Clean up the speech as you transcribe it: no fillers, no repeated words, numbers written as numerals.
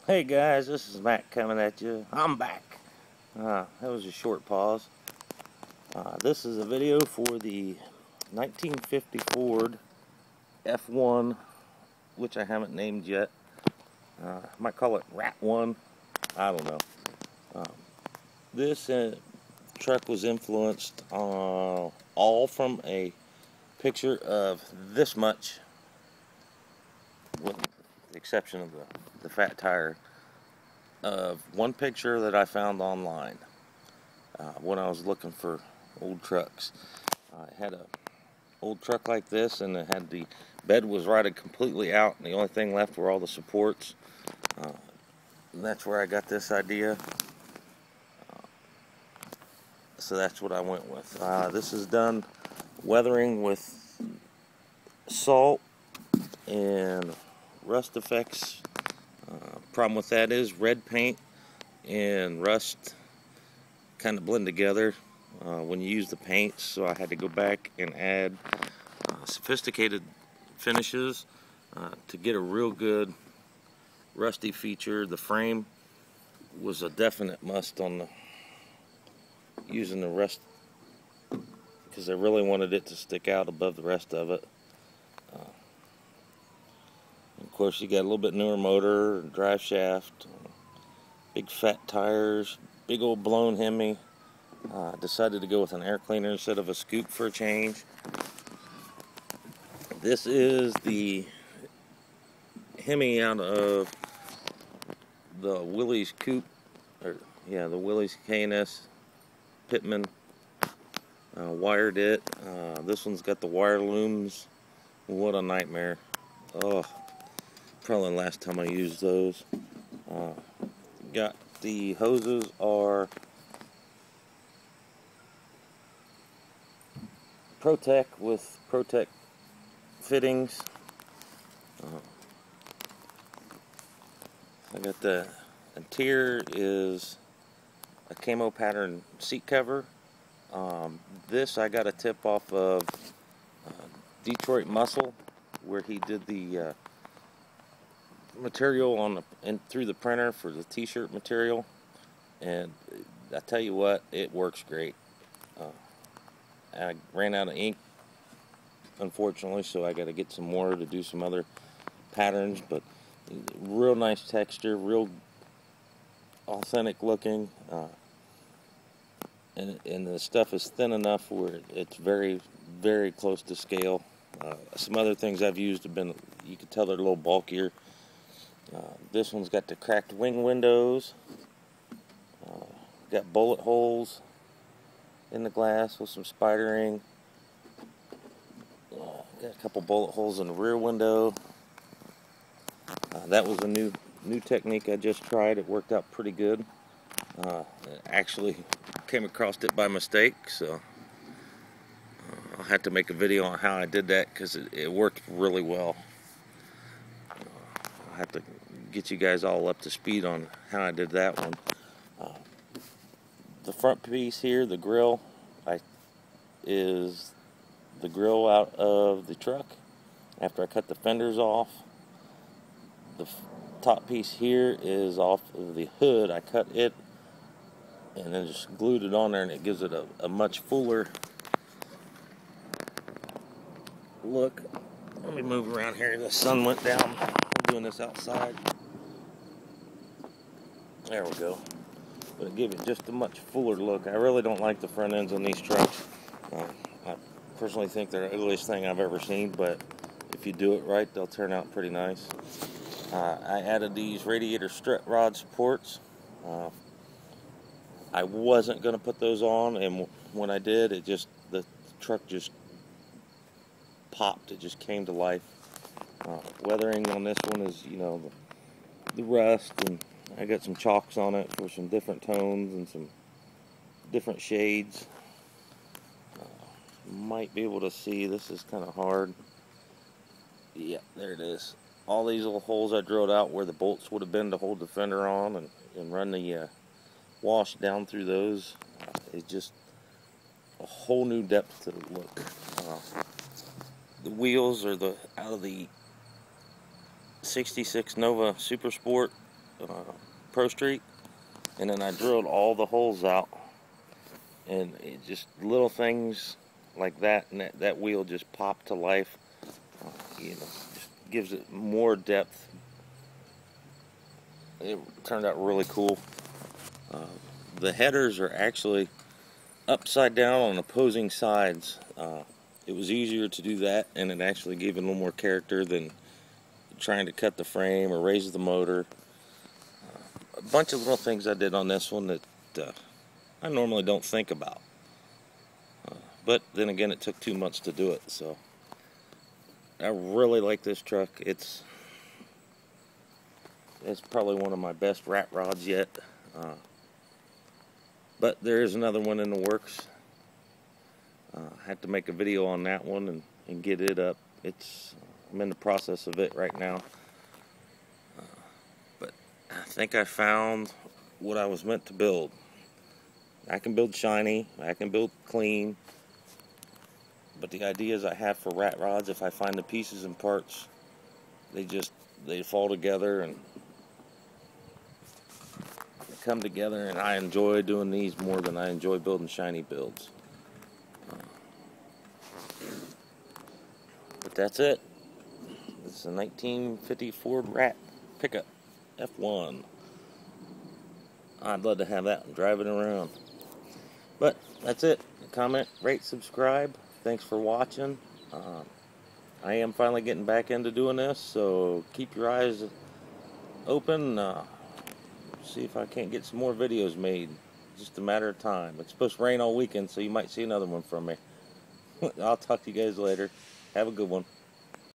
Hey guys, this is Matt coming at you. I'm back. That was a short pause. This is a video for the 1950 Ford F-1, which I haven't named yet. I might call it Rat 1. I don't know. This truck was influenced all from a picture of this much, with the exception of the fat tire, of one picture that I found online when I was looking for old trucks. I had a old truck like this, and it had the bed was rotted completely out, and the only thing left were all the supports. And that's where I got this idea. So that's what I went with. This is done weathering with salt and rust effects. Problem with that is red paint and rust kind of blend together when you use the paints, so I had to go back and add sophisticated finishes to get a real good rusty feature. The frame was a definite must on using the rust, because I really wanted it to stick out above the rest of it. Of course, you got a little bit newer motor, drive shaft, big fat tires, big old blown Hemi. Decided to go with an air cleaner instead of a scoop for a change. This is the Hemi out of the Willys Coupe, the Willys K&S Pittman. Wired it. This one's got the wire looms. What a nightmare. Oh, probably the last time I used those. Got the hoses are Protec with Protec fittings. I got the interior is a camo pattern seat cover. This I got a tip off of Detroit Muscle, where he did the material on through the printer for the t-shirt material, and I tell you what, it works great. I ran out of ink, unfortunately, so I got to get some more to do some other patterns, but real nice texture, real authentic looking, and the stuff is thin enough where it's very, very close to scale. Some other things I've used have been, you can tell they're a little bulkier. This one's got the cracked wing windows, got bullet holes in the glass with some spidering. Got a couple bullet holes in the rear window. That was a new technique I just tried. It worked out pretty good. Actually came across it by mistake, so I'll have to make a video on how I did that, because it worked really well. I'll have to get you guys all up to speed on how I did that one. The front piece here, the grill, is the grill out of the truck after I cut the fenders off. The top piece here is off of the hood. I cut it and then just glued it on there, and it gives it a much fuller look. Let me move around here. The sun went down. I'm doing this outside. There we go. But it gives it just a much fuller look. I really don't like the front ends on these trucks. I personally think they're the ugliest thing I've ever seen, but if you do it right, they'll turn out pretty nice. I added these radiator strut rod supports. I wasn't going to put those on, and when I did, the truck just popped. It just came to life. Weathering on this one is, the rust, and I got some chalks on it for some different tones and some different shades. Might be able to see, this is kind of hard. Yeah, there it is. All these little holes I drilled out where the bolts would have been to hold the fender on, and run the wash down through those. It's just a whole new depth to the look. The wheels are out of the '66 Nova Super Sport. Pro Street, and then I drilled all the holes out, and it just little things like that, and that wheel just popped to life. You know, just gives it more depth. It turned out really cool. The headers are actually upside down on opposing sides. It was easier to do that, and it actually gave it a little more character than trying to cut the frame or raise the motor. A bunch of little things I did on this one that I normally don't think about. But then again, it took 2 months to do it, so I really like this truck. It's probably one of my best rat rods yet. But there is another one in the works. I have to make a video on that one and get it up. I'm in the process of it right now. But I think I found what I was meant to build. I can build shiny, I can build clean, but the ideas I have for rat rods, if I find the pieces and parts, they fall together and come together, and I enjoy doing these more than I enjoy building shiny builds. But that's it. It's a 1950 Ford Rat pickup, F-1. I'd love to have that and drive it around. But that's it. Comment, rate, subscribe. Thanks for watching. I am finally getting back into doing this, so keep your eyes open. See if I can't get some more videos made. Just a matter of time. It's supposed to rain all weekend, so you might see another one from me. I'll talk to you guys later. Have a good one.